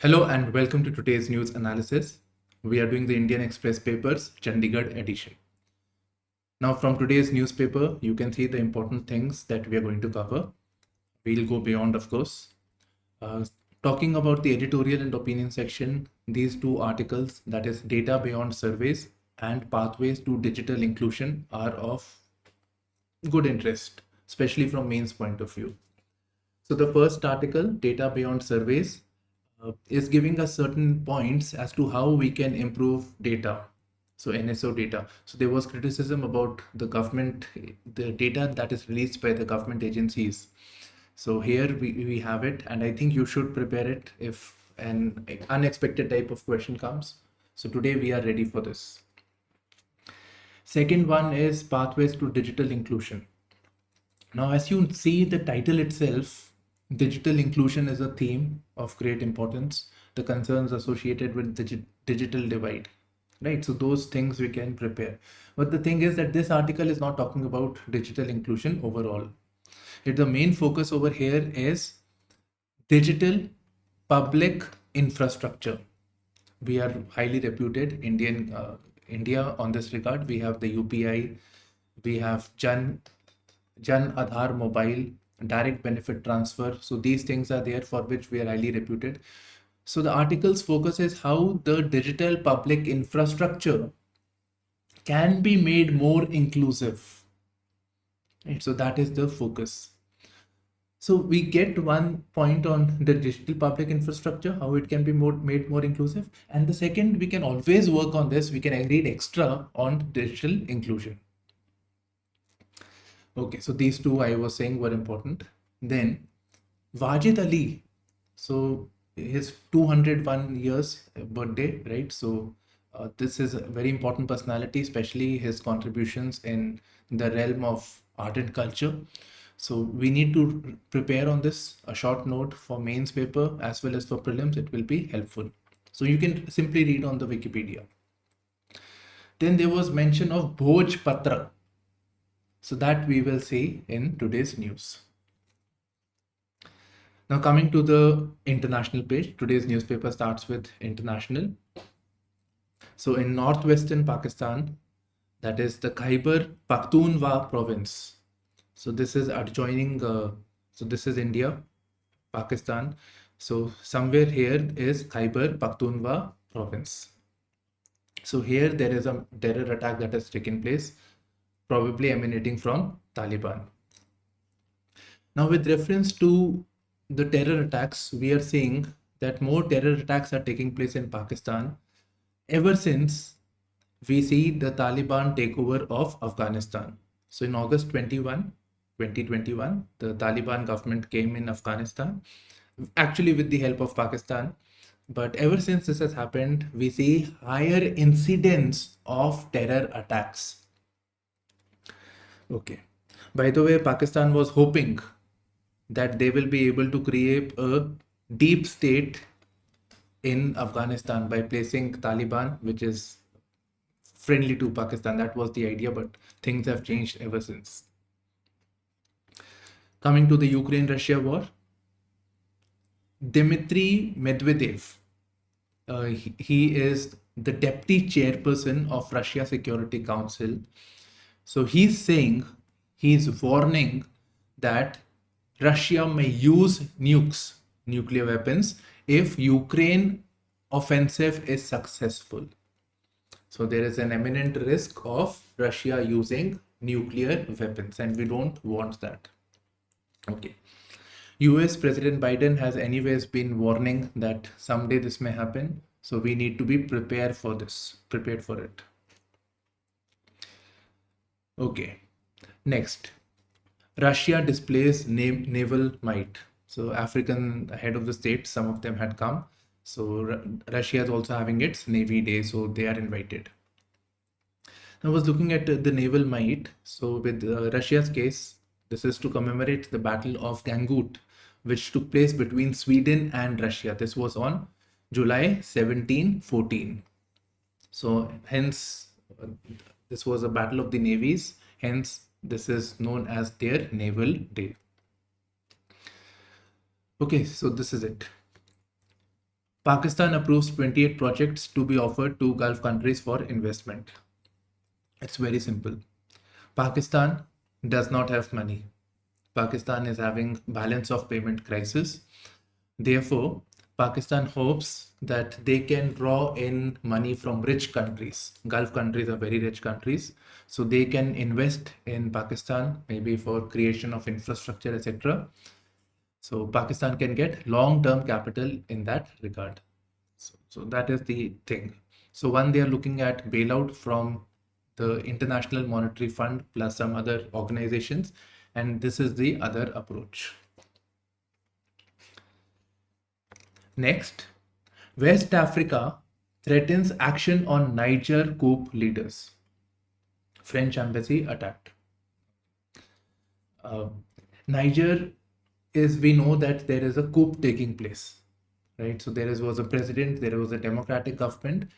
Hello and welcome to today's news analysis. We are doing the Indian Express papers, Chandigarh edition. Now from today's newspaper, you can see the important things that we are going to cover. We'll go beyond, of course. Talking about the editorial and opinion section, these two articles, that is Data Beyond Surveys and Pathways to Digital Inclusion, are of good interest, especially from mains point of view. So the first article, Data Beyond Surveys, is giving us certain points as to how we can improve data. So NSO data. So there was criticism about the government, the data that is released by the government agencies. So here we have it, and I think you should prepare it if an unexpected type of question comes. So today we are ready for this. Second one is pathways to digital inclusion. Now, as you see the title itself, digital inclusion is a theme of great importance. The concerns associated with digital divide, right? So those things we can prepare. But the thing is that this article is not talking about digital inclusion overall. The main focus over here is digital public infrastructure. We are highly reputed India on this regard. We have the UPI, we have Jan Aadhaar Mobile, direct benefit transfer. So these things are there for which we are highly reputed. So the article's focus is how the digital public infrastructure can be made more inclusive. Right? So that is the focus. So we get one point on the digital public infrastructure, how it can be made more inclusive. And the second, we can always work on this. We can read extra on digital inclusion. Okay, so these two I was saying were important. Then Wajid Ali, so his 201 years birthday, right? So this is a very important personality, especially his contributions in the realm of art and culture. So we need to prepare on this, a short note for mains paper as well as for prelims. It will be helpful. So you can simply read on the Wikipedia. Then there was mention of Bhoj Patra. So that we will see in today's news. Now coming to the international page, today's newspaper starts with international. So in northwestern Pakistan, that is the Khyber Pakhtunkhwa province. So this is adjoining, so this is India, Pakistan. So somewhere here is Khyber Pakhtunkhwa province. So here there is a terror attack that has taken place, probably emanating from Taliban. Now with reference to the terror attacks, we are seeing that more terror attacks are taking place in Pakistan ever since we see the Taliban takeover of Afghanistan. So in August 2021, the Taliban government came in Afghanistan, actually with the help of Pakistan. But ever since this has happened, we see higher incidence of terror attacks. Okay. By the way, Pakistan was hoping that they will be able to create a deep state in Afghanistan by placing Taliban, which is friendly to Pakistan. That was the idea, but things have changed ever since. Coming to the Ukraine-Russia war, Dmitry Medvedev, he is the deputy chairperson of Russia Security Council. So he's saying, he's warning that Russia may use nukes, nuclear weapons, if Ukraine offensive is successful. So there is an imminent risk of Russia using nuclear weapons, and we don't want that. Okay. US President Biden has anyways been warning that someday this may happen. So we need to be prepared for this, prepared for it. Okay. Next, Russia displays naval might. So African head of the state, some of them had come. So Russia is also having its Navy Day, so they are invited. I was looking at the naval might. So with Russia's case, this is to commemorate the Battle of Gangut, which took place between Sweden and Russia. This was on July 1714. So hence, this was a battle of the navies. Hence, this is known as their Naval Day. Okay, so this is it. Pakistan approves 28 projects to be offered to Gulf countries for investment. It's very simple. Pakistan does not have money. Pakistan is having balance of payment crisis. Therefore, Pakistan hopes that they can draw in money from rich countries. Gulf countries are very rich countries, so they can invest in Pakistan maybe for creation of infrastructure, etc. So Pakistan can get long-term capital in that regard. So that is the thing. So one, they are looking at bailout from the International Monetary Fund plus some other organizations, and this is the other approach. Next, West Africa threatens action on Niger coup leaders. French embassy attacked. Niger is, we know that there is a coup taking place, right? So was a president, there was a democratic government.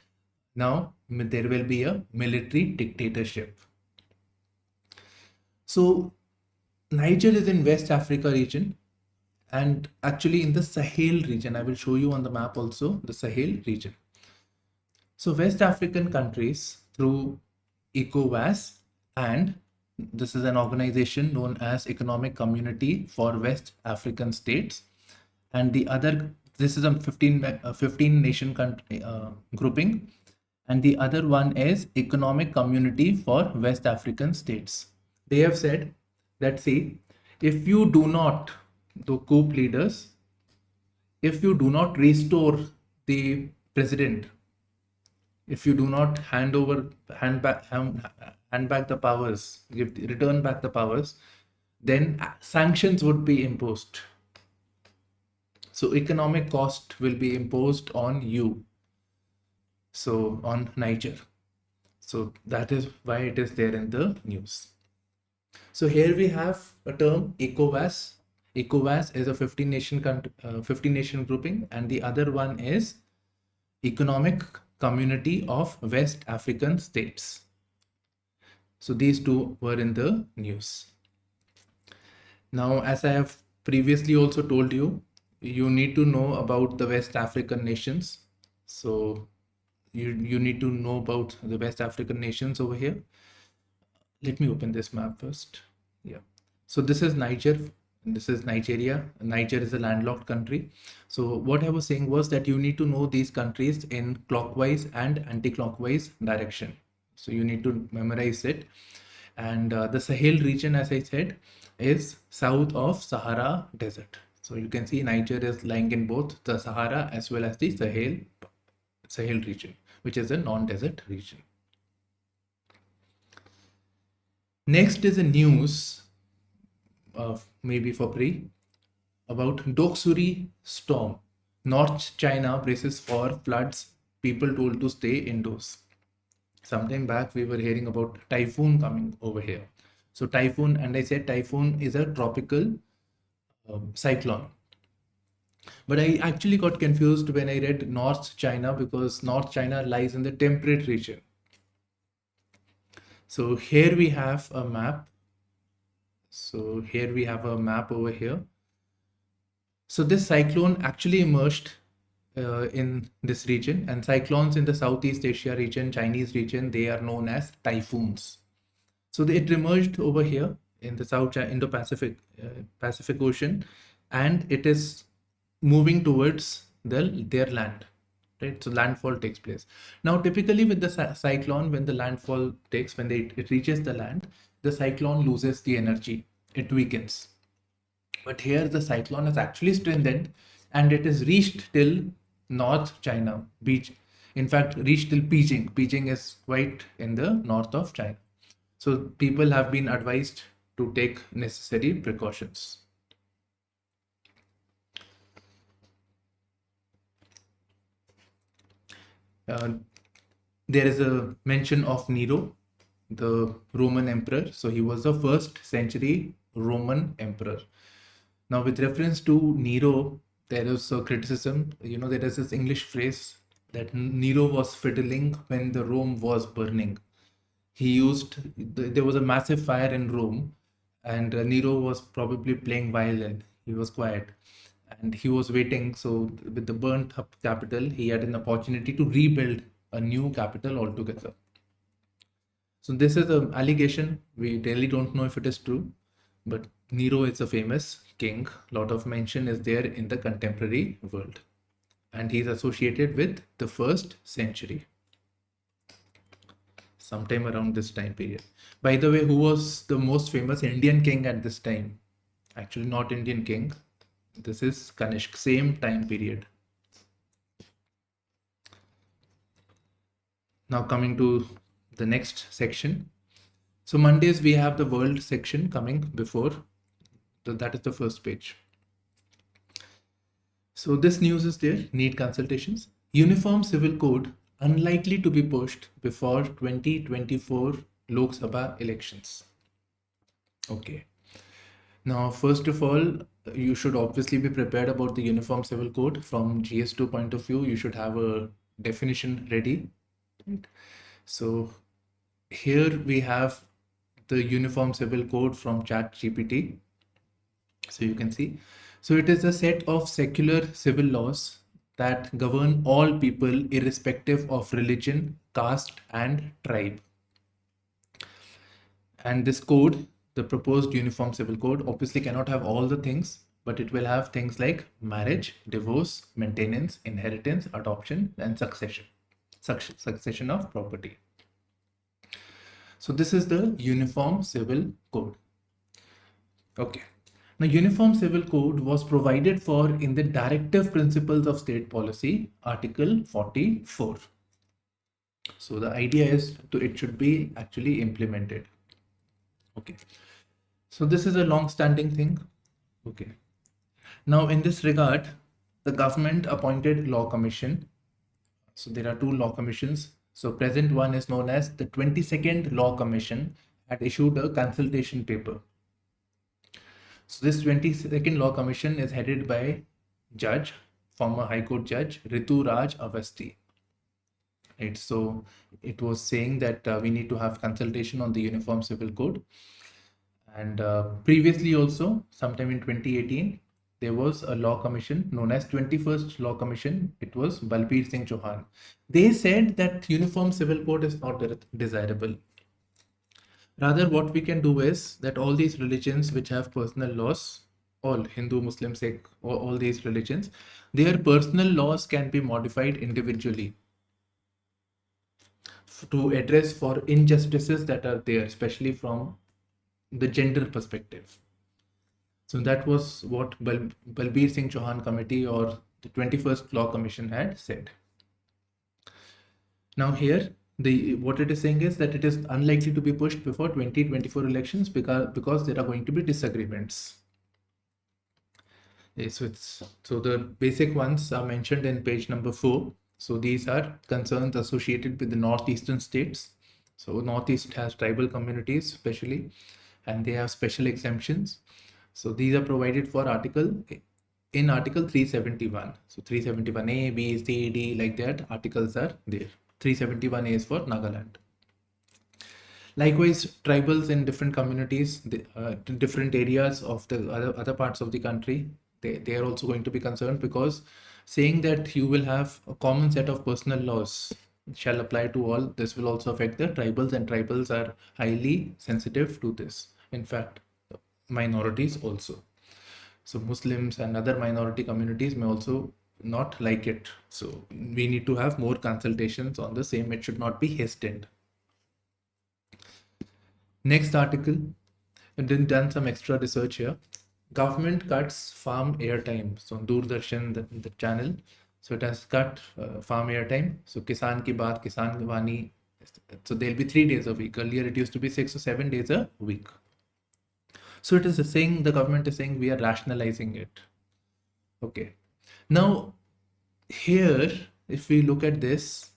Now there will be a military dictatorship. So Niger is in West Africa region, and actually in the Sahel region. I will show you on the map also the Sahel region. So West African countries through ECOWAS, and this is an organization known as Economic Community for West African States, and the other, this is a 15 nation grouping, and the other one is Economic Community for West African States. They have said that, see, if you do not, the coup leaders, if you do not restore the president, if you do not hand back the powers, return back the powers, then sanctions would be imposed. So economic cost will be imposed on you. So on Niger. So that is why it is there in the news. So here we have a term ECOWAS. ECOWAS is a 15 nation grouping, and the other one is Economic Community of West African States. So these two were in the news. Now, as I have previously also told you, you need to know about the West African nations. So you need to know about the West African nations over here. Let me open this map first. Yeah. So this is Niger. This is Nigeria. Niger is a landlocked country. So what I was saying was that you need to know these countries in clockwise and anti-clockwise direction. So you need to memorize it. And the Sahel region, as I said, is south of Sahara Desert. So you can see Niger is lying in both the Sahara as well as the Sahel region, which is a non-desert region. Next is a news, maybe for pre, about Doksuri storm. North China braces for floods, people told to stay indoors. Sometime back we were hearing about typhoon coming over here. So typhoon, and I said typhoon is a tropical cyclone. But I actually got confused when I read North China, because North China lies in the temperate region. So here we have a map. So here we have a map over here. So this cyclone actually emerged in this region, and cyclones in the Southeast Asia region, Chinese region, they are known as typhoons. So it emerged over here in the South Indo-Pacific Pacific Ocean, and it is moving towards their land. Right? So landfall takes place. Now, typically with the cyclone, when the landfall takes, when it reaches the land, the cyclone loses the energy, it weakens. But here the cyclone has actually strengthened, and it has reached till North China beach. In fact, reached till Beijing. Beijing is quite in the north of China. So people have been advised to take necessary precautions. There is a mention of Nero, the Roman emperor. So he was the 1st century Roman emperor. Now, with reference to Nero, there is a criticism. There is this English phrase that Nero was fiddling when the Rome was burning. There was a massive fire in Rome, and Nero was probably playing violin. He was quiet. and he was waiting. So with the burnt up capital, he had an opportunity to rebuild a new capital altogether. So this is an allegation. We really don't know if it is true, but Nero is a famous king. A lot of mention is there in the contemporary world, and he is associated with the 1st century, sometime around this time period. By the way, who was the most famous Indian king at this time? Actually, not Indian king. This is Kanishk, same time period. Now coming to the next section. So Mondays we have the world section coming before. So that is the first page. So this news is there. Need consultations. Uniform Civil Code unlikely to be pushed before 2024 Lok Sabha elections. Okay. Now, first of all, you should obviously be prepared about the Uniform Civil Code. From GS2 point of view, you should have a definition ready. Right? So here we have the Uniform Civil Code from ChatGPT. So you can see. So it is a set of secular civil laws that govern all people irrespective of religion, caste, and tribe. And this code, the proposed Uniform Civil Code, obviously cannot have all the things, but it will have things like marriage, divorce, maintenance, inheritance, adoption, and succession of property. So this is the Uniform Civil Code. Okay. Now, Uniform Civil Code was provided for in the Directive Principles of State Policy, Article 44. So the idea is it should be actually implemented. Okay. So this is a long-standing thing. Okay. Now, in this regard, the government appointed law commission. So there are 2 law commissions. So present one is known as the 22nd Law Commission, had issued a consultation paper. So this 22nd Law Commission is headed by Judge, former High Court Judge Ritu Raj Avasthi. Right. So it was saying that we need to have consultation on the Uniform Civil Code. And previously also, sometime in 2018, there was a law commission known as 21st Law Commission. It was Balbir Singh Chauhan. They said that Uniform Civil Code is not desirable. Rather, what we can do is that all these religions which have personal laws, all Hindu, Muslim, Sikh, all these religions, their personal laws can be modified individually to address for injustices that are there, especially from the gender perspective. So that was what Balbir Singh Chauhan Committee or the 21st Law Commission had said. Now here, what it is saying is that it is unlikely to be pushed before 2024 elections because there are going to be disagreements. Okay, so the basic ones are mentioned in page number 4. So these are concerns associated with the northeastern states. So Northeast has tribal communities especially, and they have special exemptions. So these are provided for Article 371. So 371A, B, C, D, like that articles are there. 371A is for Nagaland. Likewise, tribals in different communities, different areas of the other parts of the country, they are also going to be concerned, because saying that you will have a common set of personal laws shall apply to all, this will also affect the tribals, and tribals are highly sensitive to this. In fact, minorities also. So Muslims and other minority communities may also not like it. So we need to have more consultations on the same. It should not be hastened. Next article, I've done some extra research here. Government cuts farm airtime. So Doordarshan, the channel, so it has cut farm airtime. So Kisan Ki Baat, Kisan Vani. So there'll be 3 days a week. Earlier it used to be 6 or 7 days a week. So it is saying, the government is saying we are rationalizing it. Okay. Now here, if we look at this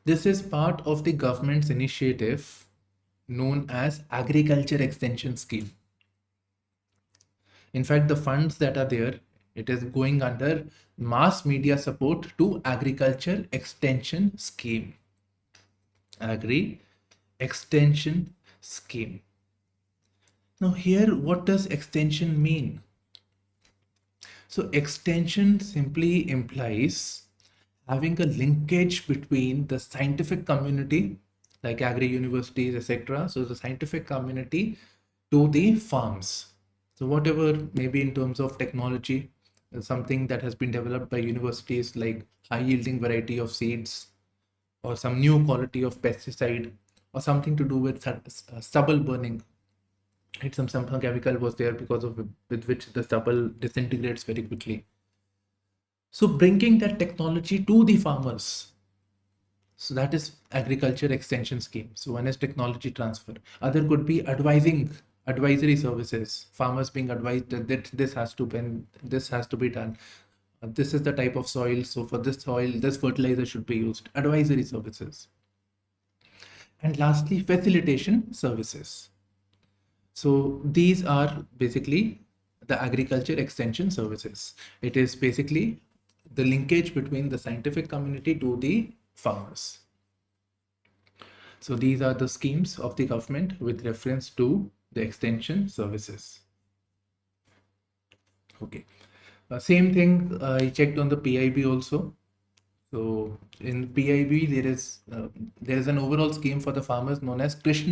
is part of the government's initiative known as Agriculture Extension Scheme. In fact, the funds that are there, it is going under Mass Media Support to Agriculture Extension Scheme. Agri Extension Scheme. Now here, what does extension mean? So extension simply implies having a linkage between the scientific community, like agri universities, etc. So the scientific community to the farms. So whatever maybe in terms of technology, something that has been developed by universities like high yielding variety of seeds or some new quality of pesticide or something to do with stubble burning. Right? Some chemical was there because of with which the stubble disintegrates very quickly. So bringing that technology to the farmers. So that is agriculture extension scheme. So one is technology transfer. Other could be advisory services. Farmers being advised that this has to be done. This is the type of soil. So for this soil, this fertilizer should be used. Advisory services. And lastly, facilitation services. So these are basically the agriculture extension services. It is basically the linkage between the scientific community to the farmers. So these are the schemes of the government with reference to the extension services. Okay. Same thing I checked on the PIB also. So in PIB there is an overall scheme for the farmers known as Krish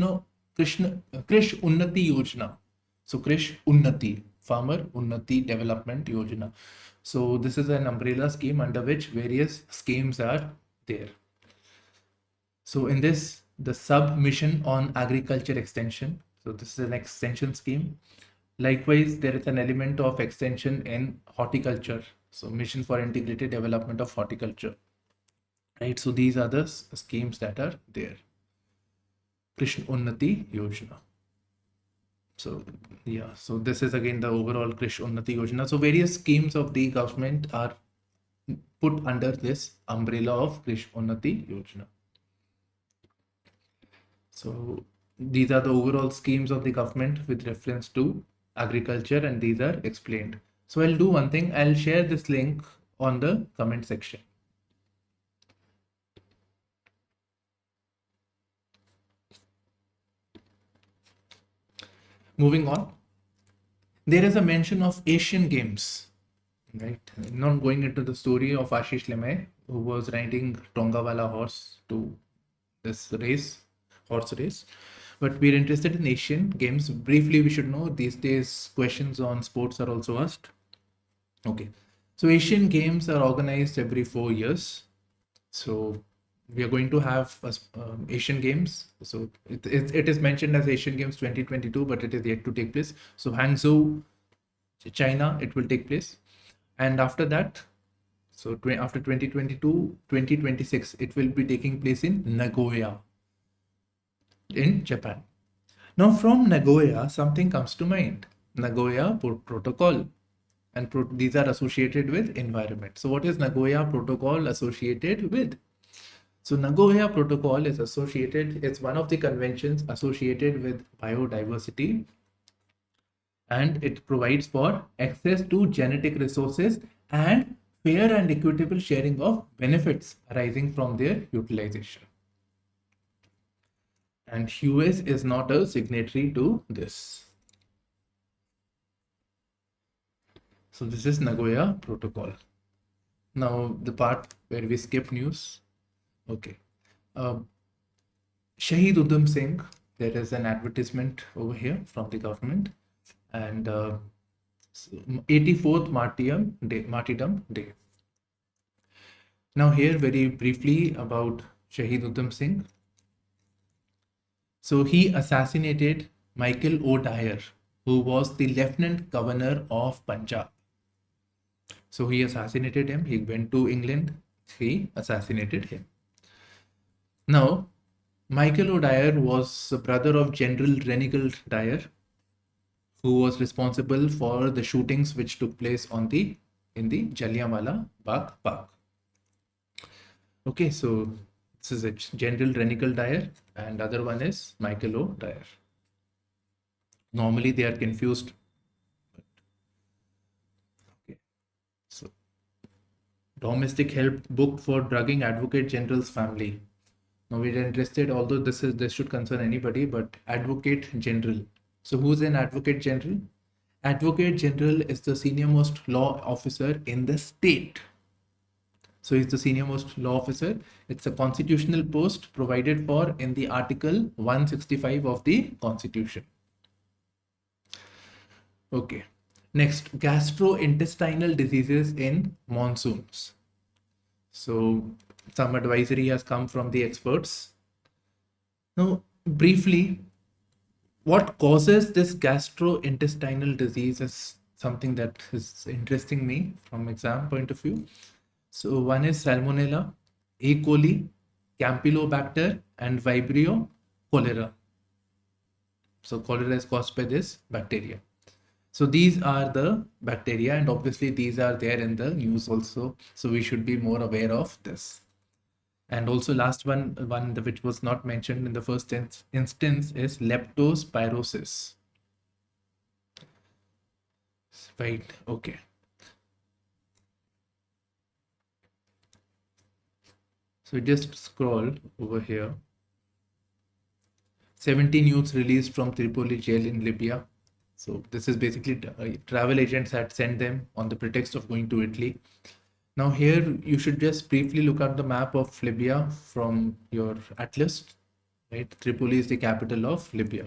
Unnati Yojana. So Krish Unnati, Farmer Unnati Development Yojana. So this is an umbrella scheme under which various schemes are there. So in this, the sub-mission on agriculture extension. So this is an extension scheme. Likewise, there is an element of extension in horticulture. So mission for integrated development of horticulture. Right. So these are the schemes that are there. Krishna Unnati Yojana. So yeah, so this is again the overall Krish Unnati Yojana. So various schemes of the government are put under this umbrella of Krish Unnati Yojana. So these are the overall schemes of the government with reference to agriculture, and these are explained. So I'll do one thing. I'll share this link on the comment section. Moving on, there is a mention of Asian Games, right? Not going into the story of Ashish Lemay, who was riding Tongawala horse to this horse race, but we're interested in Asian Games. Briefly, we should know these days questions on sports are also asked. Okay, so Asian Games are organized every 4 years. So we are going to have Asian Games. So it is mentioned as Asian Games 2022, but it is yet to take place. So Hangzhou, China, it will take place. And after that, so after 2022, 2026, it will be taking place in Nagoya, in Japan. Now from Nagoya, something comes to mind. Nagoya Protocol. And these are associated with environment. So what is Nagoya Protocol associated with? So Nagoya Protocol is associated, it's one of the conventions associated with biodiversity, and it provides for access to genetic resources and fair and equitable sharing of benefits arising from their utilization. And US is not a signatory to this. So this is Nagoya Protocol. Now the part where we skip news. Okay. Shahid Singh, there is an advertisement over here from the government, and 84th Martyrdom Day. Now here very briefly about Shahid Singh. So he assassinated Michael O'Dyer, who was the Lieutenant Governor of Punjab. So he assassinated him. He went to England. He assassinated him. Now, Michael O'Dyer was the brother of General Renigal Dyer, who was responsible for the shootings which took place in the Jallianwala Bagh Park. Okay, so this is it. General Renigal Dyer, and other one is Michael O'Dyer. Normally they are confused. Okay, so domestic help booked for drugging Advocate General's family. Now we're interested, although this should concern anybody, but Advocate General. So who's an Advocate General? Advocate General is the senior most law officer in the state. So he's the senior most law officer. It's a constitutional post provided for in the Article 165 of the Constitution. Okay. Next, gastrointestinal diseases in monsoons. So some advisory has come from the experts. Now, briefly, what causes this gastrointestinal disease is something that is interesting me from exam point of view. So one is Salmonella, E. coli, Campylobacter, and Vibrio cholera. So cholera is caused by this bacteria. So these are the bacteria, and obviously these are there in the news also. So we should be more aware of this. And also last one which was not mentioned in the first instance is leptospirosis. Right, okay. So just scroll over here. 17 youths released from Tripoli jail in Libya. So this is basically travel agents had sent them on the pretext of going to Italy. Now here you should just briefly look at the map of Libya from your atlas, right? Tripoli is the capital of Libya.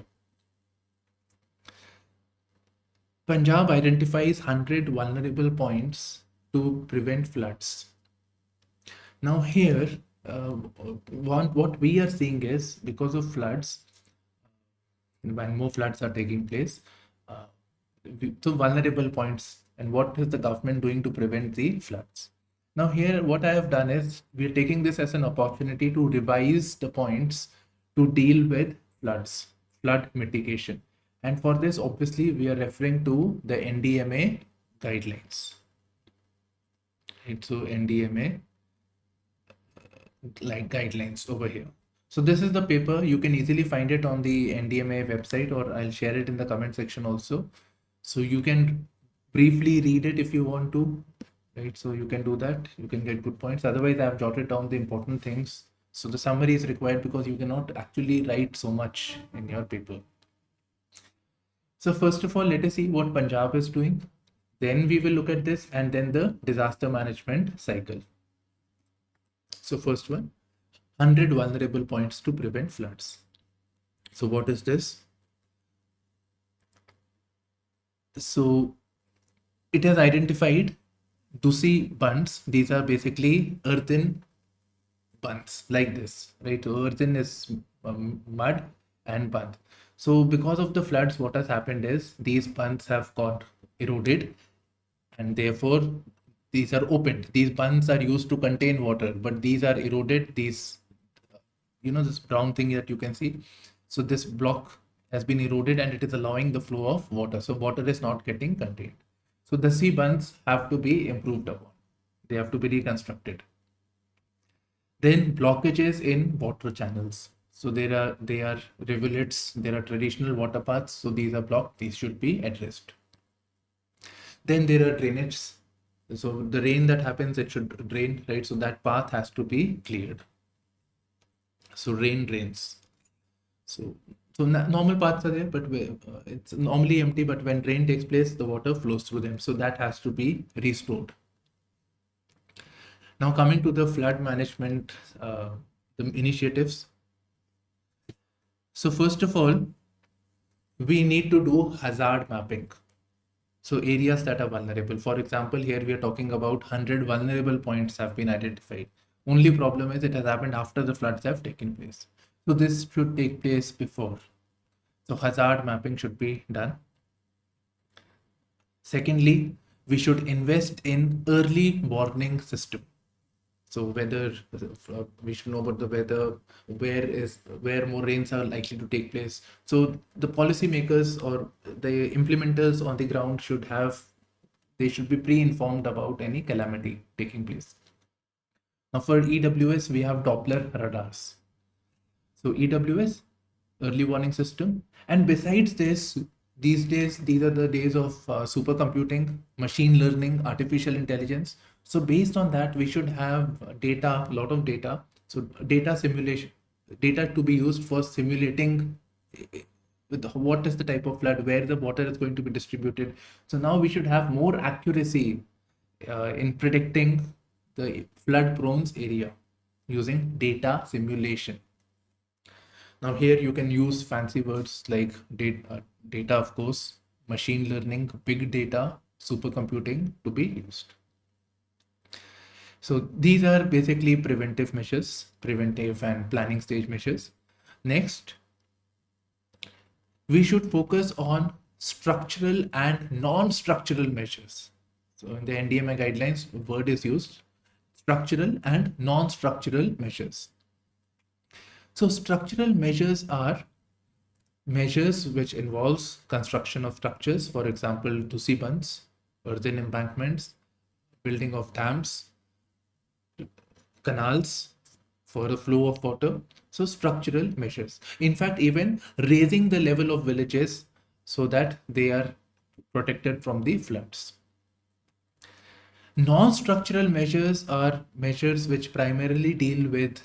Punjab identifies 100 vulnerable points to prevent floods. Now here, what we are seeing is because of floods, when more floods are taking place, so vulnerable points, and what is the government doing to prevent the floods? Now here what I have done is we are taking this as an opportunity to revise the points to deal with floods, flood mitigation. And for this, obviously, we are referring to the NDMA guidelines. Right, so NDMA like guidelines over here. So this is the paper. You can easily find it on the NDMA website, or I'll share it in the comment section also. So you can briefly read it if you want to, right? So you can do that. You can get good points. Otherwise, I've jotted down the important things. So the summary is required because you cannot actually write so much in your paper. So first of all, let us see what Punjab is doing. Then we will look at this, and then the disaster management cycle. So first one, 100 vulnerable points to prevent floods. So what is this? So it has identified Dusi bunds. These are basically earthen bunds like this, right? So earthen is mud and bund. So because of the floods, what has happened is these bunds have got eroded, and therefore these are opened. These bunds are used to contain water, but these are eroded. These, this brown thing that you can see. So this block has been eroded and it is allowing the flow of water. So water is not getting contained. So the sea bunds have to be improved upon. They have to be reconstructed. Then blockages in water channels. So they are rivulets, there are traditional water paths. So these are blocked. These should be addressed. Then there are drainages. So the rain that happens, it should drain, right? So that path has to be cleared. So rain drains. So normal paths are there, but it's normally empty. But when rain takes place, the water flows through them. So that has to be restored. Now coming to the flood management, the initiatives. So first of all, we need to do hazard mapping. So areas that are vulnerable. For example, here we are talking about 100 vulnerable points have been identified. Only problem is it has happened after the floods have taken place. So this should take place before. So hazard mapping should be done. Secondly, we should invest in early warning system. So whether we should know about the weather, where more rains are likely to take place. So the policymakers or the implementers on the ground should be pre-informed about any calamity taking place. Now for EWS, we have Doppler radars. So EWS, early warning system. And besides this, these days, these are the days of supercomputing, machine learning, artificial intelligence. So based on that, we should have data, a lot of data. So data simulation, data to be used for simulating what is the type of flood, where the water is going to be distributed. So now we should have more accuracy in predicting the flood prone area using data simulation. Now here you can use fancy words like data, of course, machine learning, big data, supercomputing to be used. So these are basically preventive measures, preventive and planning stage measures. Next, we should focus on structural and non-structural measures. So in the NDMA guidelines, word is used, structural and non-structural measures. So structural measures are measures which involves construction of structures, for example, Tusi bunds, earthen embankments, building of dams, canals for the flow of water. So structural measures. In fact, even raising the level of villages so that they are protected from the floods. Non-structural measures are measures which primarily deal with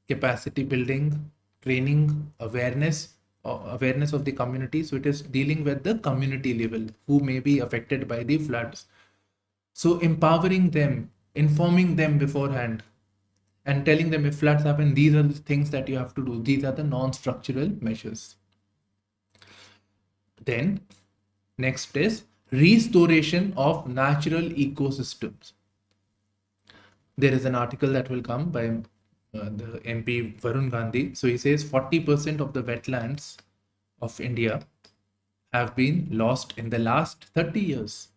capacity building, training, awareness of the community. So it is dealing with the community level who may be affected by the floods. So empowering them, informing them beforehand, and telling them if floods happen, these are the things that you have to do. These are the non-structural measures. Then next is restoration of natural ecosystems. There is an article that will come by the MP Varun Gandhi. So he says 40% of the wetlands of India have been lost in the last 30 years.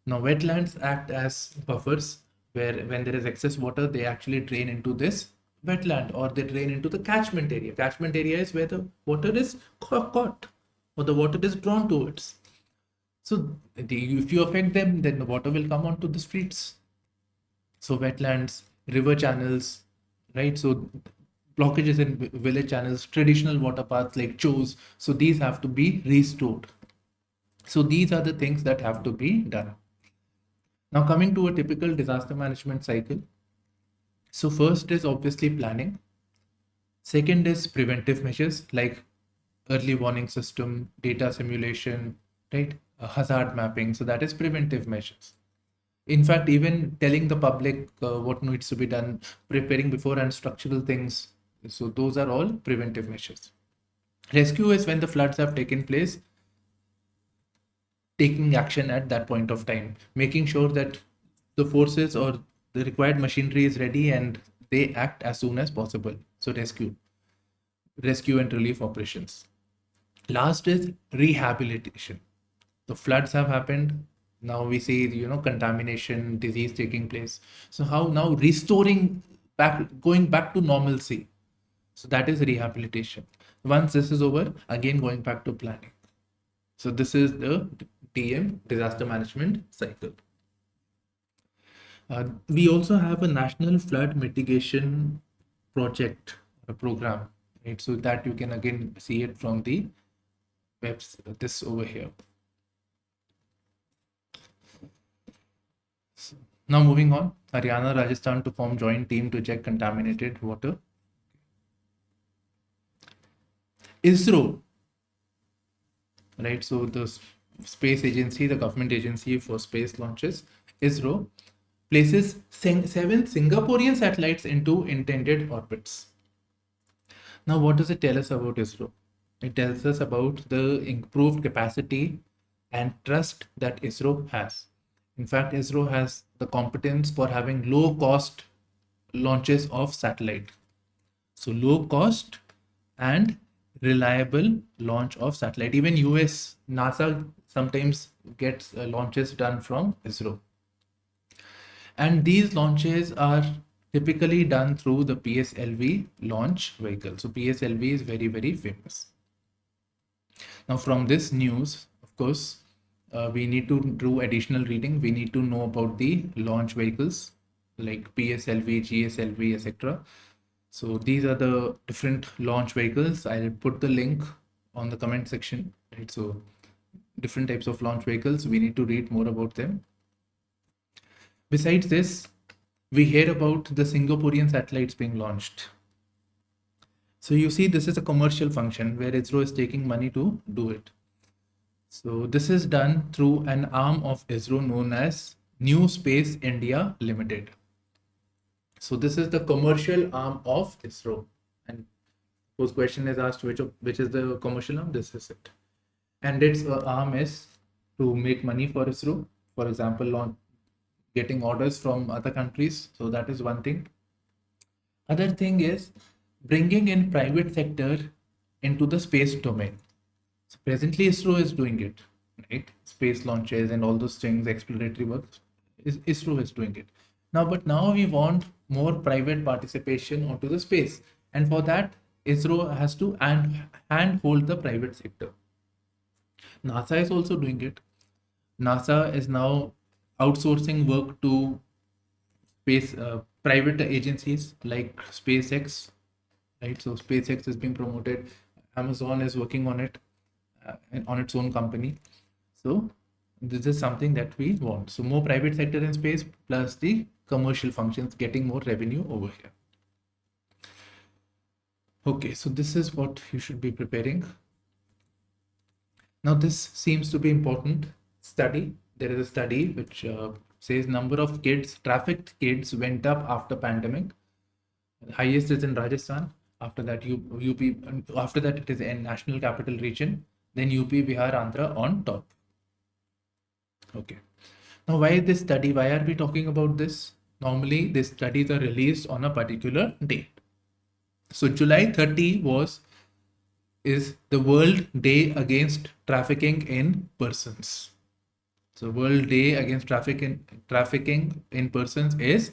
Now wetlands act as buffers where when there is excess water, they actually drain into this wetland or they drain into the catchment area. Catchment area is where the water is caught or the water is drawn towards. So if you affect them, then the water will come onto the streets. So wetlands, river channels, right? So blockages in village channels, traditional water paths like chos. So these have to be restored. So these are the things that have to be done. Now coming to a typical disaster management cycle. So first is obviously planning. Second is preventive measures like early warning system, data simulation, right? Hazard mapping. So that is preventive measures. In fact, even telling the public what needs to be done, preparing beforehand structural things. So those are all preventive measures. Rescue is when the floods have taken place, taking action at that point of time, making sure that the forces or the required machinery is ready and they act as soon as possible. So rescue and relief operations. Last is rehabilitation. The floods have happened. Now we see, contamination, disease taking place. So how now restoring going back to normalcy. So that is rehabilitation. Once this is over, again going back to planning. So this is the DM, disaster management cycle. We also have a national flood mitigation project, a program, right? So that you can again see it from the website, this over here. So now moving on, Haryana, Rajasthan to form joint team to check contaminated water. ISRO, right? So the space agency, the government agency for space launches, ISRO, places 7 Singaporean satellites into intended orbits. Now, what does it tell us about ISRO? It tells us about the improved capacity and trust that ISRO has. In fact, ISRO has the competence for having low cost launches of satellite. So low cost and reliable launch of satellite. Even US, NASA sometimes gets launches done from ISRO. And these launches are typically done through the PSLV launch vehicle. So PSLV is very, very famous. Now from this news, of course, we need to do additional reading. We need to know about the launch vehicles like PSLV, GSLV, etc. So these are the different launch vehicles. I'll put the link on the comment section, right? So different types of launch vehicles, we need to read more about them. Besides this, we hear about the Singaporean satellites being launched. So you see, this is a commercial function where ISRO is taking money to do it. So this is done through an arm of ISRO known as New Space India Limited. So this is the commercial arm of ISRO. And suppose question is asked which is the commercial arm, this is it. And its arm is to make money for ISRO, for example, on getting orders from other countries. So that is one thing. Other thing is bringing in private sector into the space domain. So presently ISRO is doing it, right? Space launches and all those things, exploratory work, ISRO is doing it. But now we want more private participation onto the space. And for that, ISRO has to handhold the private sector. NASA is also doing it. NASA is now outsourcing work to space private agencies like SpaceX, right? So SpaceX is being promoted. Amazon is working on it on its own company. So this is something that we want. So more private sector in space plus the commercial functions getting more revenue over here. Okay, so this is what you should be preparing. Now this seems to be important study. There is a study which says number of trafficked kids went up after pandemic. The highest is in Rajasthan. After that, UP. After that, it is in National Capital Region. Then UP, Bihar, Andhra on top. Okay. Now, why this study? Why are we talking about this? Normally, these studies are released on a particular date. So July 30 is the World Day Against Trafficking in Persons. So World Day Against Trafficking in Persons is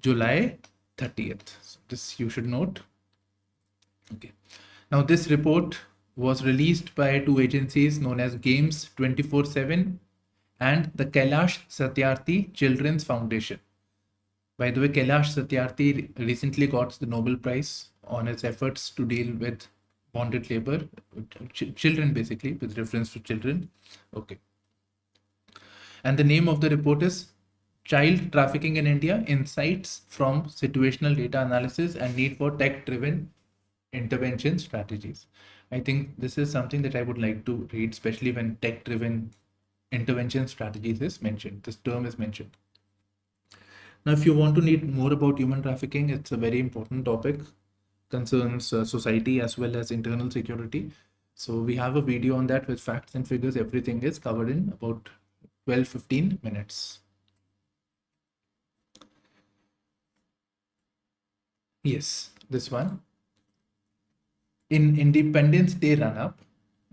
July 30th. So this you should note. Okay. Now this report was released by two agencies known as Games 24/7 and the Kailash Satyarthi Children's Foundation. By the way, Kailash Satyarthi recently got the Nobel Prize on his efforts to deal with bonded labor, children basically, with reference to children. Okay. And the name of the report is Child Trafficking in India, Insights from Situational Data Analysis and Need for Tech-Driven Intervention Strategies. I think this is something that I would like to read, especially when tech-driven intervention strategies is mentioned. This term is mentioned. Now, if you want to read more about human trafficking, it's a very important topic, concerns society as well as internal security. So we have a video on that with facts and figures. Everything is covered in about 12-15 minutes. Yes, this one. In Independence Day run-up,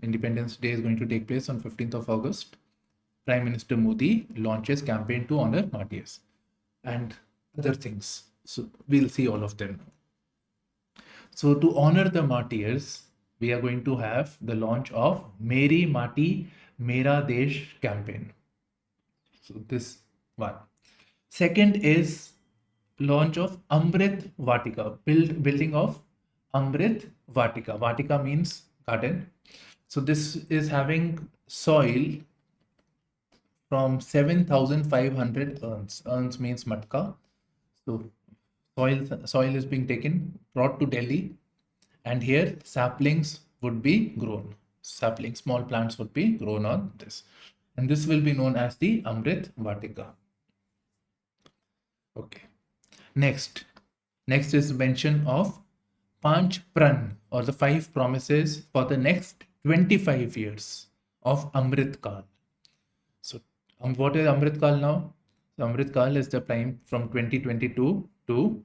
Independence Day is going to take place on 15th of August. Prime Minister Modi launches campaign to honor martyrs and other things. So we'll see all of them. So to honor the martyrs, we are going to have the launch of Meri Mati Mera Desh campaign. So this one. Second is launch of Amrit Vatika, building of Amrit Vatika. Vatika means garden. So this is having soil from 7,500 urns. Urns means matka. So soil is being taken, brought to Delhi, and here saplings would be grown. Small plants would be grown on this. And this will be known as the Amrit Vatika. Okay. Next is mention of Panch Pran, or the 5 promises for the next 25 years of Amrit Kal. So what is Amrit Kal now? So Amrit Kal is the time from 2022 to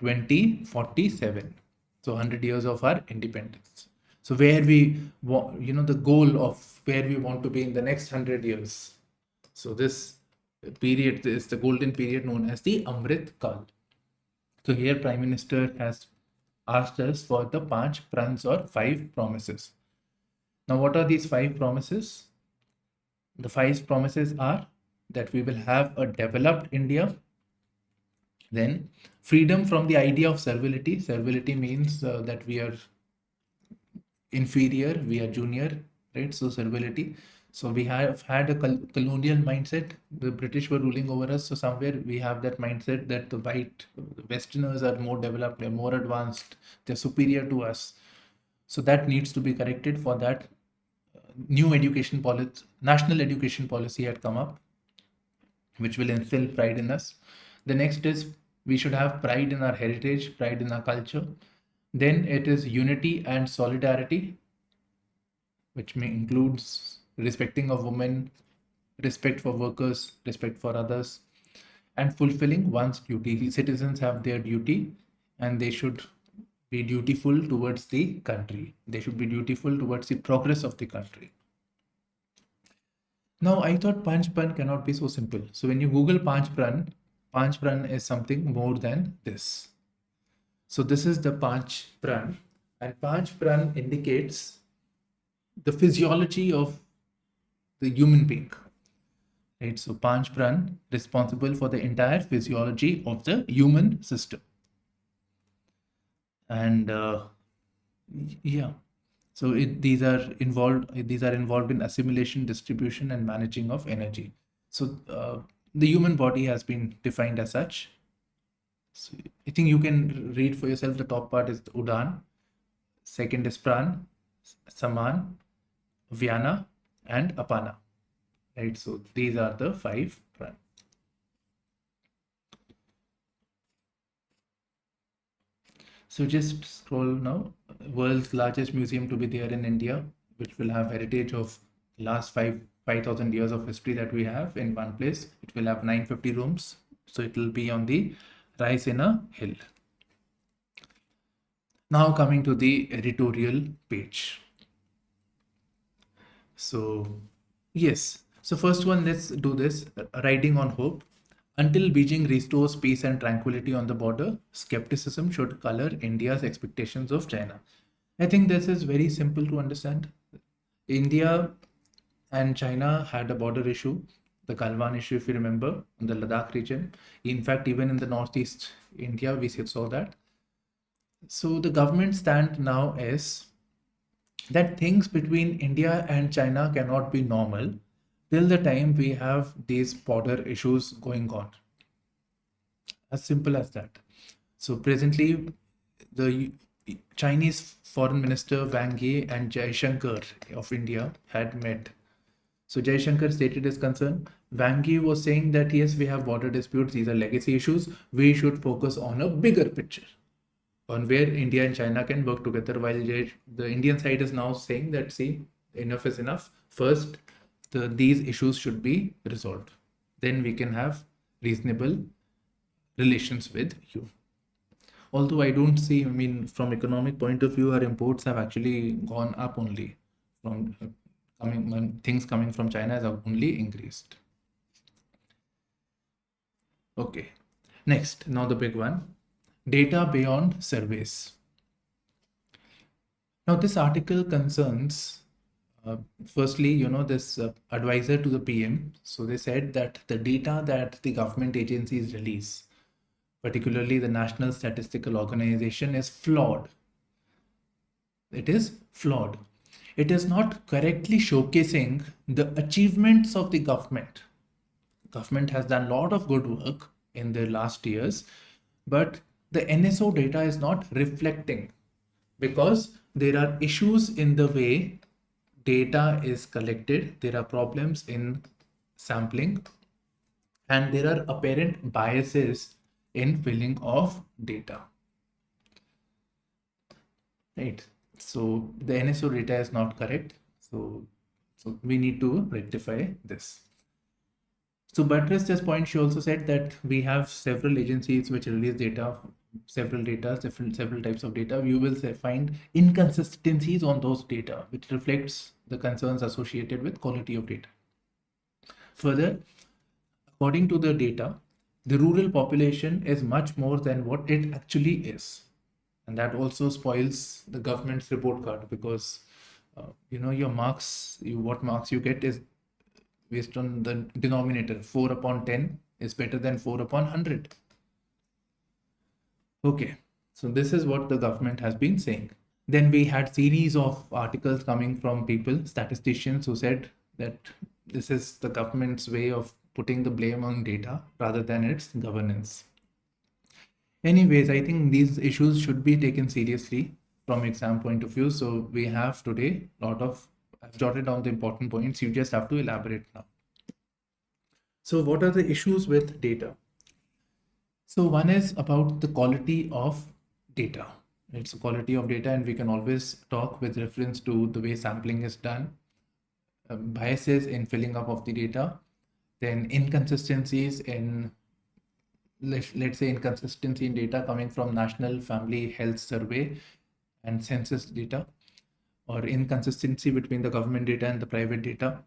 2047. So 100 years of our independence. So where we want, the goal of where we want to be in the next 100 years. So this period is the golden period known as the Amrit Kal. So here Prime Minister has asked us for the 5 prans or 5 promises. Now what are these 5 promises? The 5 promises are that we will have a developed India. Then freedom from the idea of servility. Servility means that we are inferior, we are junior, right? So servility. So we have had a colonial mindset. The British were ruling over us. So somewhere we have that mindset that the white Westerners are more developed, they're more advanced, they're superior to us. So that needs to be corrected. For that, new education policy, national education policy had come up, which will instill pride in us. The next is we should have pride in our heritage, pride in our culture. Then it is unity and solidarity, which may includes respecting of women, respect for workers, respect for others, and fulfilling one's duty. Citizens have their duty and they should be dutiful towards the country. They should be dutiful towards the progress of the country. Now, I thought Panch Pran cannot be so simple. So when you Google Panch Pran is something more than this. So this is the Panch Pran, and Panch Pran indicates the physiology of the human being. Right? So Panch Pran responsible for the entire physiology of the human system. And yeah. So these are involved in assimilation, distribution, and managing of energy. So the human body has been defined as such. So I think you can read for yourself. The top part is Udan, second is Pran, Saman, Vyana, and Apana. Right. So these are the 5 Pran. So just scroll now. World's largest museum to be there in India, which will have heritage of last 5,000 years of history that we have in one place. It will have 950 rooms. So it will be on the rise in a hill. Now coming to the editorial page. So yes. So first one, let's do this. Riding on hope. Until Beijing restores peace and tranquility on the border, skepticism should color India's expectations of China. I think this is very simple to understand. India and China had a border issue, the Galwan issue, if you remember, in the Ladakh region. In fact, even in the northeast India, we saw that. So the government stand now is that things between India and China cannot be normal till the time we have these border issues going on. As simple as that. So presently, the Chinese Foreign Minister Wang Yi and Jaishankar of India had met. So Jaishankar stated his concern. Wang Yi was saying that yes, we have border disputes, these are legacy issues. We should focus on a bigger picture, on where India and China can work together, while the Indian side is now saying that, see, enough is enough. First, these issues should be resolved. Then we can have reasonable relations with you. Although I don't see, I mean, from economic point of view, our imports have actually gone up only. From things coming from China has only increased. Okay. Next, now the big one. Data beyond surveys. Now this article concerns firstly, this advisor to the PM. So they said that the data that the government agencies release, particularly the National Statistical Organization, is flawed. It is flawed. It is not correctly showcasing the achievements of the government. Government has done a lot of good work in the last years, but the NSO data is not reflecting because there are issues in the way data is collected, there are problems in sampling, and there are apparent biases in filling of data. Right. So the NSO data is not correct. So we need to rectify this. So buttress this point, she also said that we have several agencies which release data, several types of data. You will find inconsistencies on those data, which reflects the concerns associated with quality of data. Further, according to the data, the rural population is much more than what it actually is. And that also spoils the government's report card because, your marks, what marks you get is based on the denominator. 4 upon 10 is better than 4 upon 100. Okay, so this is what the government has been saying. Then we had series of articles coming from people, statisticians, who said that this is the government's way of putting the blame on data rather than its governance. Anyways, I think these issues should be taken seriously from exam point of view. So we have today I've jotted down the important points. You just have to elaborate now. So what are the issues with data? So one is about the quality of data. It's the quality of data, and we can always talk with reference to the way sampling is done, biases in filling up of the data, then inconsistencies in, let's say, inconsistency in data coming from National Family Health Survey and census data, or inconsistency between the government data and the private data.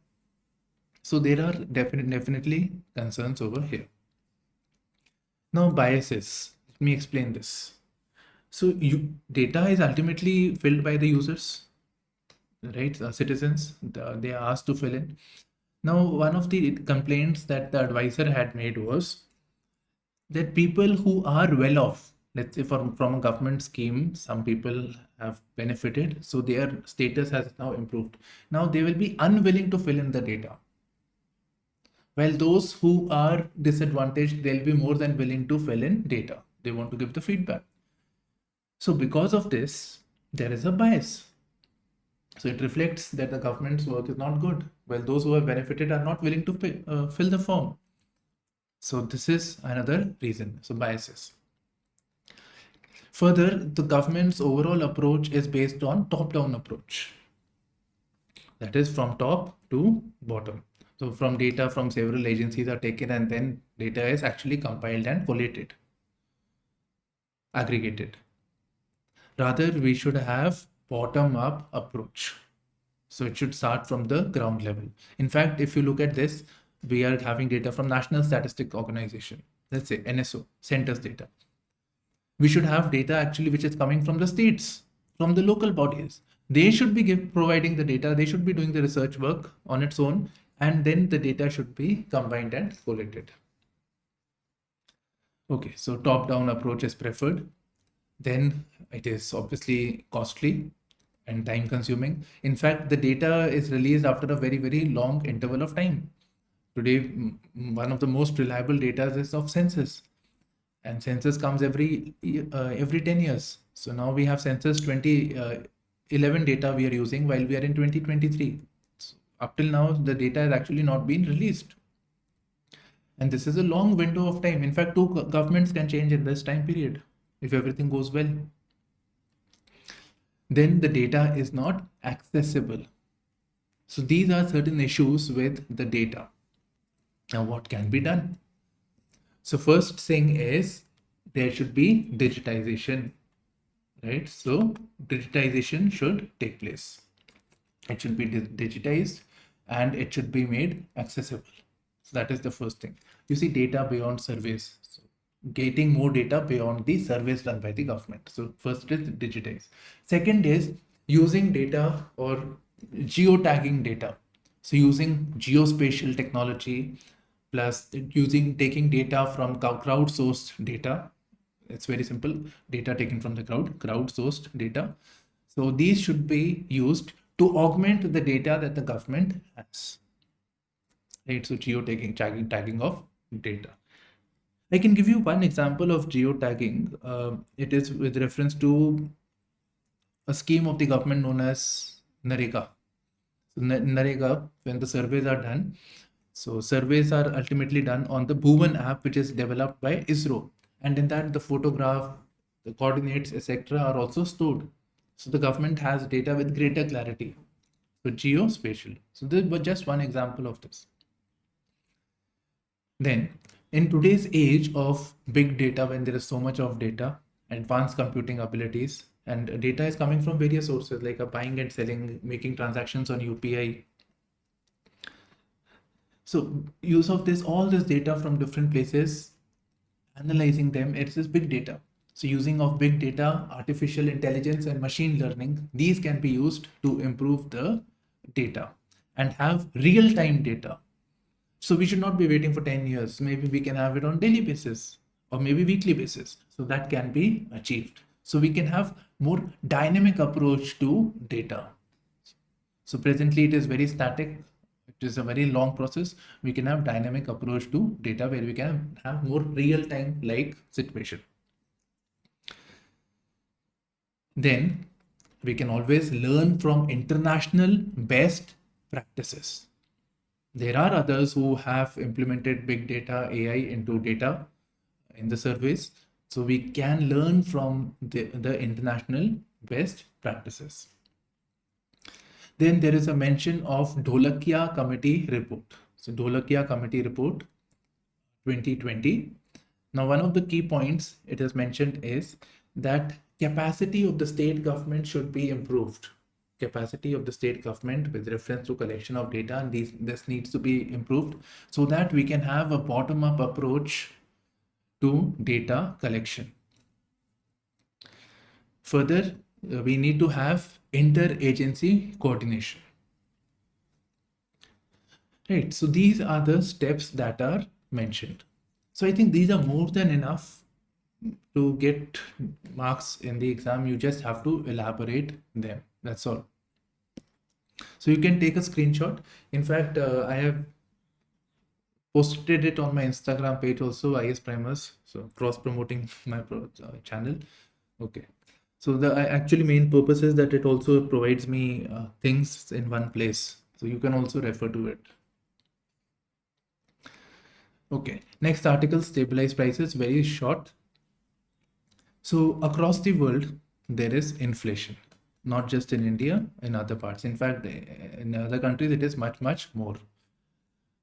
So there are definitely concerns over here. Now biases, let me explain this. So data is ultimately filled by the users, right? Citizens, they are asked to fill in. Now, one of the complaints that the advisor had made was that people who are well off, let's say from a government scheme, some people have benefited, so their status has now improved. Now they will be unwilling to fill in the data. While those who are disadvantaged, they'll be more than willing to fill in data. They want to give the feedback. So because of this, there is a bias. So it reflects that the government's work is not good, while those who have benefited are not willing to fill the form. So this is another reason. So biases. Further, the government's overall approach is based on top-down approach. That is from top to bottom. So from data from several agencies are taken, and then data is actually compiled and collated, aggregated. Rather, we should have bottom-up approach. So it should start from the ground level. In fact, if you look at this, we are having data from National Statistic Organization, let's say NSO, census data. We should have data actually which is coming from the states, from the local bodies. They should be providing the data, they should be doing the research work on its own, and then the data should be combined and collated. Okay, so top-down approach is preferred. Then it is obviously costly and time consuming. In fact, the data is released after a very, very long interval of time. Today, one of the most reliable data is of census, and census comes every 10 years. So now we have census 2011 data we are using while we are in 2023. So up till now, the data has actually not been released. And this is a long window of time. In fact, 2 governments can change in this time period if everything goes well. Then the data is not accessible. So these are certain issues with the data. Now what can be done? So first thing is there should be digitization, right? So digitization should take place. It should be digitized and it should be made accessible. So that is the first thing. You see, data beyond surveys. So getting more data beyond the surveys done by the government. So first is digitize. Second is using data or geotagging data. So using geospatial technology plus taking data from crowdsourced data. It's very simple. Data taken from the crowdsourced data. So these should be used to augment the data that the government has. Right? So tagging of data. I can give you one example of geotagging. It is with reference to a scheme of the government known as Narega. So Narega, when the surveys are done, so surveys are ultimately done on the Bhuvan app, which is developed by ISRO. And in that, the photograph, the coordinates, etc. are also stored. So the government has data with greater clarity. So geospatial. So this was just one example of this. Then, in today's age of big data, when there is so much of data, advanced computing abilities, and data is coming from various sources like buying and selling, making transactions on UPI. So use of all this data from different places, analyzing them, it's this big data. So using of big data, artificial intelligence and machine learning, these can be used to improve the data and have real-time data. So we should not be waiting for 10 years. Maybe we can have it on daily basis or maybe weekly basis. So that can be achieved. So we can have more dynamic approach to data. So presently it is very static. which is a very long process, we can have dynamic approach to data where we can have more real-time like situation. Then we can always learn from international best practices. There are others who have implemented big data AI into data in the surveys. So we can learn from the international best practices. Then there is a mention of Dholakia Committee report. So Dholakia Committee report 2020. Now, one of the key points it is mentioned is that capacity of the state government should be improved. Capacity of the state government with reference to collection of data, and this needs to be improved so that we can have a bottom-up approach to data collection. Further, we need to have inter-agency coordination. Right, so these are the steps that are mentioned. So I think these are more than enough to get marks in the exam. You just have to elaborate them. That's all. So you can take a screenshot. In fact, I have posted it on my Instagram page also, IASPrimers. So cross-promoting my channel. Okay. So the actually main purpose is that it also provides me things in one place. So you can also refer to it. Okay, next article, stabilize prices, very short. So across the world, there is inflation, not just in India, in other parts. In fact, in other countries, it is much, much more.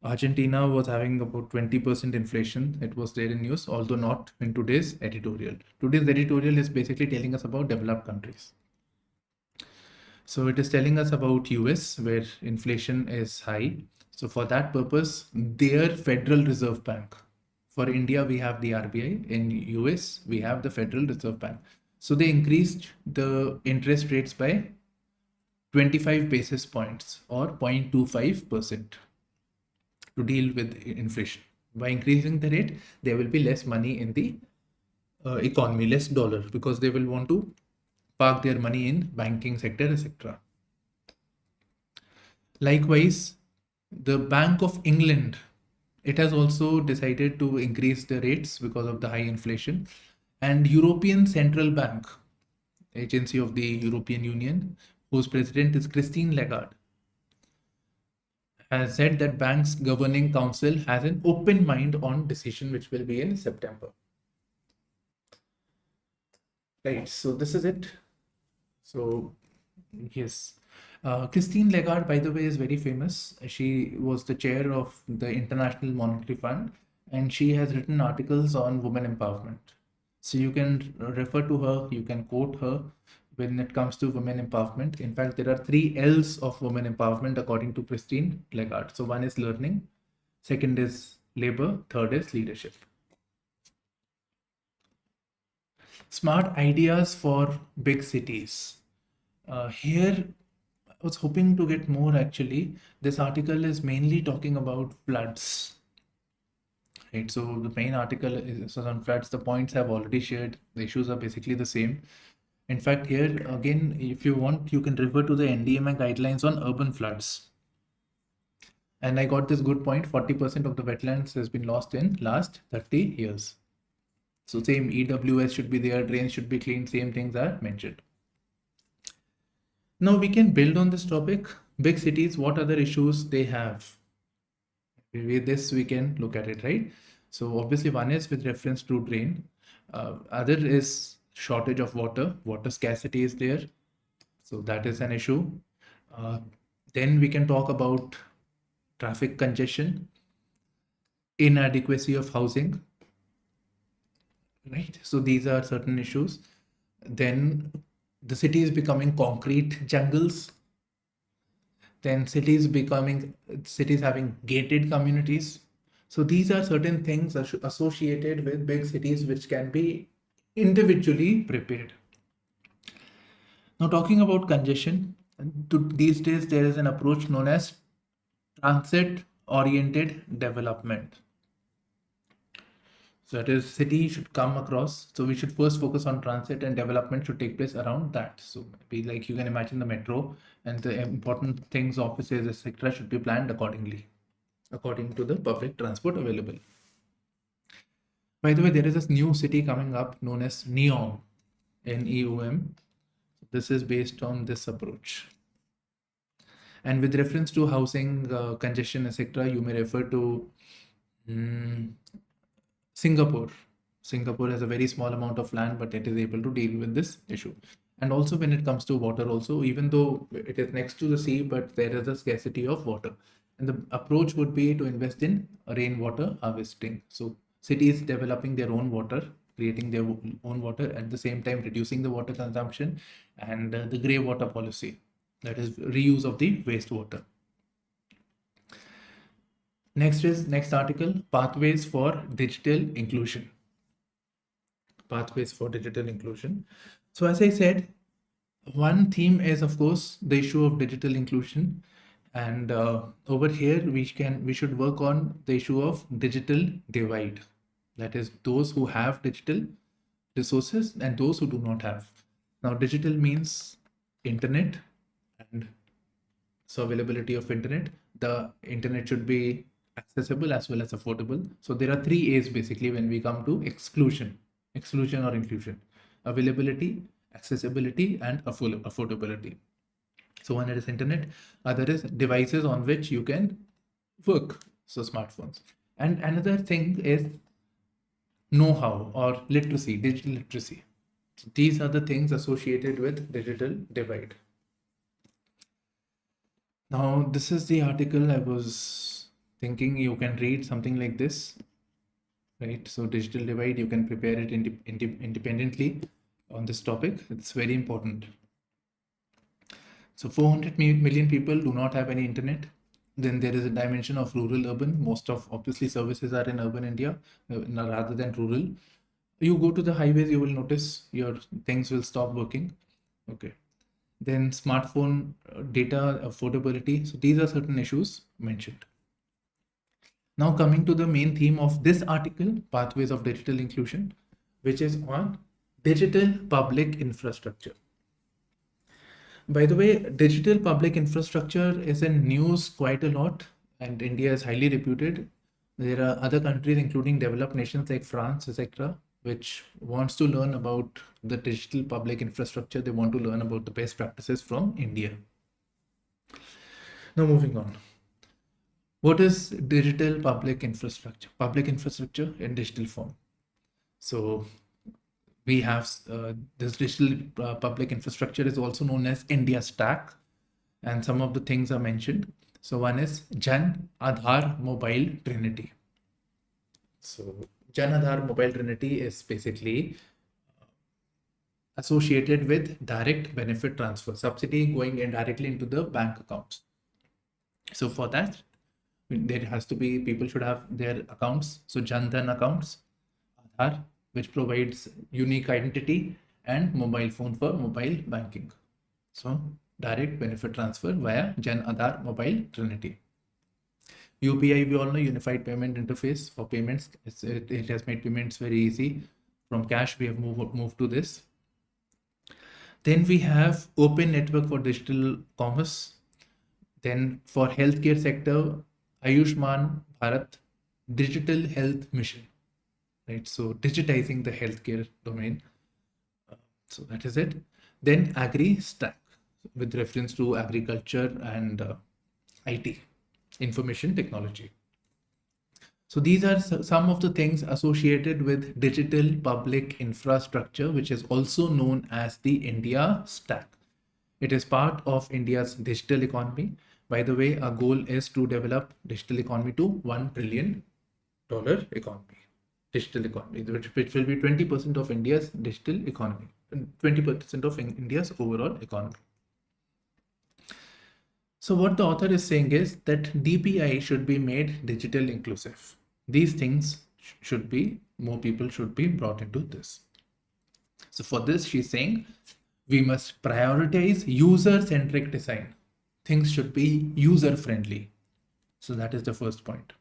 Argentina was having about 20% inflation. It was there in news, although not in today's editorial. Today's editorial is basically telling us about developed countries. So it is telling us about US, where inflation is high. So for that purpose, their Federal Reserve Bank. For India, we have the RBI. In US, we have the Federal Reserve Bank. So they increased the interest rates by 25 basis points or 0.25% to deal with inflation. By increasing the rate, there will be less money in the economy, less dollar, because they will want to park their money in banking sector, etc. Likewise, the Bank of England, it has also decided to increase the rates because of the high inflation. And European Central Bank, agency of the European Union, whose president is Christine Lagarde, has said that bank's governing council has an open mind on decision which will be in September. Right, so this is it. So yes, Christine Lagarde, by the way, is very famous. She was the chair of the International Monetary Fund, and she has written articles on women empowerment. So you can refer to her, you can quote her when it comes to women empowerment. In fact, there are 3 L's of women empowerment according to Christine Lagarde. So one is learning, second is labor, third is leadership. Smart ideas for big cities. Here, I was hoping to get more actually. This article is mainly talking about floods. Right, so the main article is on floods. The points I've already shared. The issues are basically the same. In fact, here again, if you want, you can refer to the NDMA guidelines on urban floods. And I got this good point, 40% of the wetlands has been lost in last 30 years. So same EWS should be there, drains should be cleaned, same things are mentioned. Now we can build on this topic. Big cities, what other issues they have? With this, we can look at it, right? So obviously one is with reference to drain. Other is shortage of water. Water scarcity is there. So that is an issue. Then we can talk about traffic congestion, inadequacy of housing, right? So these are certain issues. Then the city is becoming concrete jungles. Then cities having gated communities. So these are certain things associated with big cities which can be individually prepared. Now talking about congestion, these days there is an approach known as transit oriented development. So that is, city should come across. So we should first focus on transit, and development should take place around that. So be like, you can imagine the metro and the important things, offices, etc. should be planned accordingly, according to the public transport available. By the way, there is this new city coming up known as Neom, Neom. This is based on this approach. And with reference to housing, congestion, etc., you may refer to Singapore. Singapore has a very small amount of land, but it is able to deal with this issue. And also when it comes to water also, even though it is next to the sea, but there is a scarcity of water. And the approach would be to invest in rainwater harvesting. So cities developing their own water, creating their own water, at the same time reducing the water consumption, and the grey water policy, that is reuse of the wastewater. Next article, pathways for digital inclusion. Pathways for digital inclusion. So as I said, one theme is of course the issue of digital inclusion, and over here we should work on the issue of digital divide. That is, those who have digital resources and those who do not have. Now digital means internet, and so availability of internet. The internet should be accessible as well as affordable. So there are 3 A's basically when we come to exclusion or inclusion: availability, accessibility, and affordability. So one is internet, other is devices on which you can work, so smartphones. And another thing is know-how or literacy, digital literacy. So these are the things associated with digital divide. Now this is the article I was thinking you can read something like this, right? So digital divide, you can prepare it independently on this topic. It's very important. So 400 million people do not have any internet. Then there is a dimension of rural urban. Most of obviously services are in urban India rather than rural. You go to the highways, you will notice your things will stop working. Okay. Then smartphone data affordability. So these are certain issues mentioned. Now coming to the main theme of this article, pathways of digital inclusion, which is on digital public infrastructure. By the way, digital public infrastructure is in news quite a lot, and India is highly reputed. There are other countries, including developed nations like France, etc., which wants to learn about the digital public infrastructure. They want to learn about the best practices from India. Now moving on. What is digital public infrastructure? Public infrastructure in digital form. So we have this digital public infrastructure is also known as India Stack, and some of the things are mentioned. So one is Jan Aadhaar Mobile Trinity. So Jan Aadhaar Mobile Trinity is basically associated with direct benefit transfer, subsidy going in directly into the bank accounts. So for that, there has to be, people should have their accounts. So Jan Dhan accounts, Aadhaar, which provides unique identity, and mobile phone for mobile banking. So direct benefit transfer via Jan Aadhaar Mobile Trinity. UPI, we all know, Unified Payment Interface for payments. It has made payments very easy. From cash, we have moved to this. Then we have Open Network for Digital Commerce. Then for healthcare sector, Ayushman Bharat Digital Health Mission. Right, so digitizing the healthcare domain. So that is it. Then Agri Stack, with reference to agriculture and IT, information technology. So these are some of the things associated with digital public infrastructure, which is also known as the India Stack. It is part of India's digital economy. By the way, our goal is to develop digital economy to $1 trillion economy. Digital economy, which will be 20% of India's digital economy, 20% of India's overall economy. So what the author is saying is that DPI should be made digital inclusive. These things should be, more people should be brought into this. So for this, she's saying we must prioritize user-centric design. Things should be user-friendly. So that is the first point.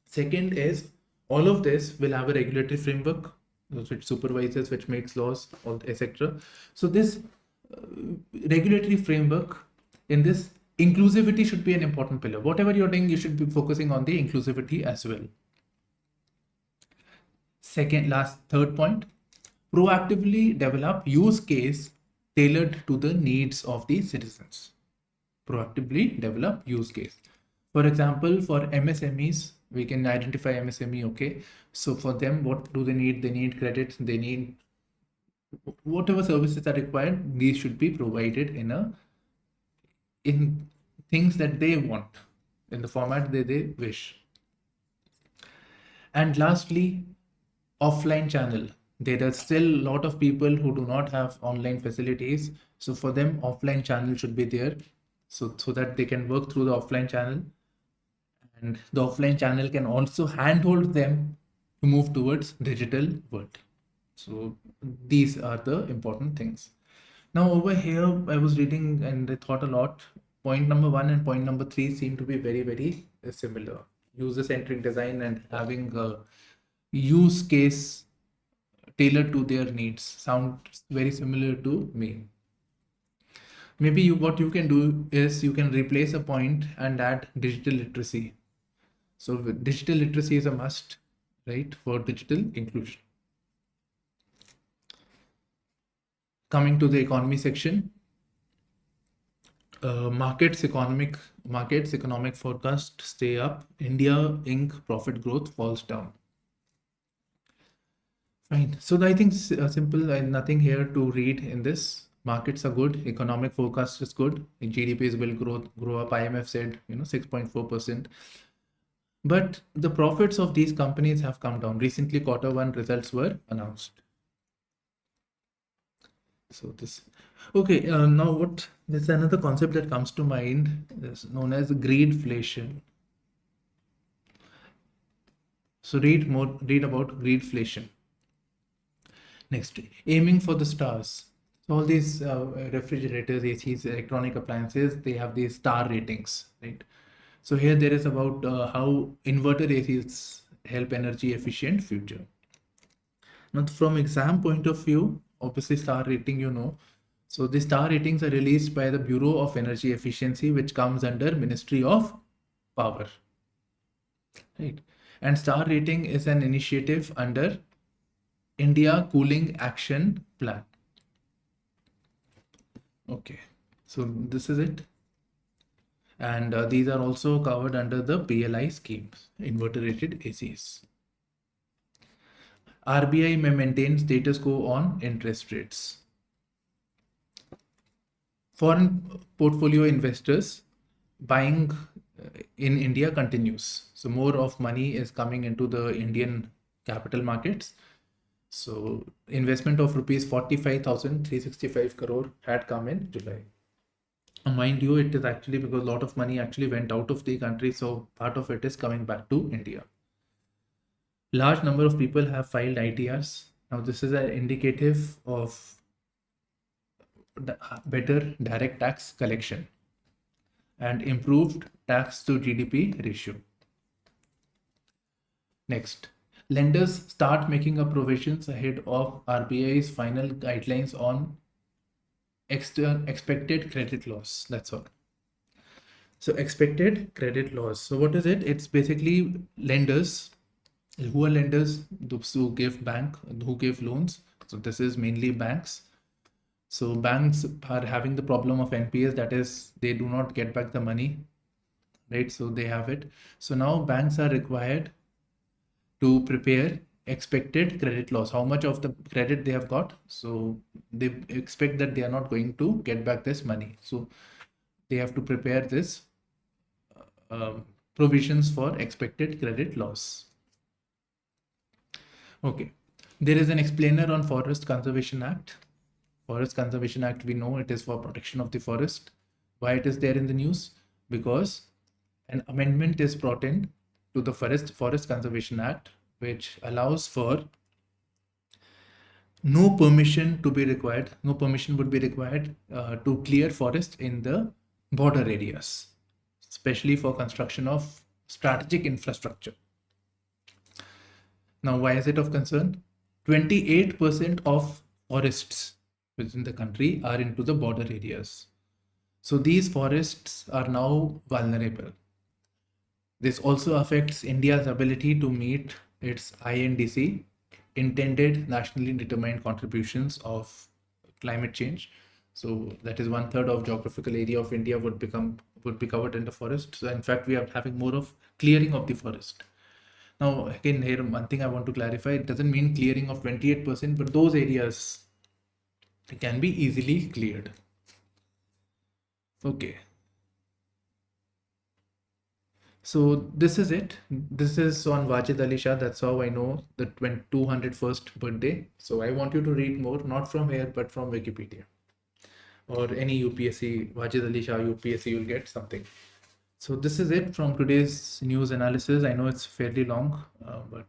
Second is All of this will have a regulatory framework which supervises, which makes laws, etc. So this regulatory framework, in this, inclusivity should be an important pillar. Whatever you're doing, you should be focusing on the inclusivity as well. Third point, proactively develop use case tailored to the needs of the citizens. Proactively develop use case. For example, for MSMEs, we can identify MSME, okay? So for them, what do they need? They need credit, they need whatever services are required, these should be provided in things that they want, in the format they wish. And lastly, offline channel. There are still a lot of people who do not have online facilities. So for them, offline channel should be there. So that they can work through the offline channel. And the offline channel can also handhold them to move towards digital world. So these are the important things. Now over here, I was reading and I thought a lot. Point number 1 and point number 3 seem to be very, very similar. User-centric design and having a use case tailored to their needs sounds very similar to me. Maybe what you can do is you can replace a point and add digital literacy. So digital literacy is a must, right, for digital inclusion. Coming to the economy section, markets economic forecast stay up. India Inc. profit growth falls down. Fine. So I think simple and nothing here to read in this. Markets are good. Economic forecast is good. GDPs will grow up. IMF said 6.4%. But the profits of these companies have come down. Recently, Q1 results were announced. So this, okay. Now there's another concept that comes to mind. Is known as greedflation. So read about greedflation. Next, aiming for the stars. So all these refrigerators, ACs, electronic appliances, they have these star ratings, right? So here there is about how inverter ACs help energy efficient future. Now from exam point of view, obviously star rating, So the star ratings are released by the Bureau of Energy Efficiency, which comes under Ministry of Power, right? And star rating is an initiative under India Cooling Action Plan. Okay, so this is it. And these are also covered under the PLI schemes, inverter rated ACs. RBI may maintain status quo on interest rates. Foreign portfolio investors buying in India continues. So more of money is coming into the Indian capital markets. So investment of rupees 45,365 crore had come in July. Mind you, it is actually because a lot of money actually went out of the country. So part of it is coming back to India. Large number of people have filed ITRs. Now this is an indicative of better direct tax collection and improved tax to GDP ratio. Next, lenders start making up provisions ahead of RBI's final guidelines on expected credit loss. That's all. So expected credit loss. So what is it? It's basically lenders. Who are lenders? Those who give loans. So this is mainly banks. So banks are having the problem of NPS, that is, they do not get back the money, right? So they have it. So now banks are required to prepare expected credit loss, how much of the credit they have got. So they expect that they are not going to get back this money. So they have to prepare this provisions for expected credit loss. Okay, there is an explainer on Forest Conservation Act. Forest Conservation Act, we know it is for protection of the forest. Why it is there in the news? Because an amendment is brought in to the Forest Conservation Act, which allows for no permission would be required to clear forest in the border areas, especially for construction of strategic infrastructure. Now, why is it of concern? 28% of forests within the country are into the border areas. So these forests are now vulnerable. This also affects India's ability to meet its INDC, intended nationally determined contributions of climate change. So that is 1/3 of geographical area of India would be covered in the forest. So in fact, we are having more of clearing of the forest. Now, again, here one thing I want to clarify: it doesn't mean clearing of 28%, but those areas can be easily cleared. Okay. So this is it. This is on Wajid Ali Shah. That's how I know the 201st birthday. So I want you to read more, not from here, but from Wikipedia or any UPSC, Wajid Ali Shah UPSC, you'll get something. So this is it from today's news analysis. I know it's fairly long, but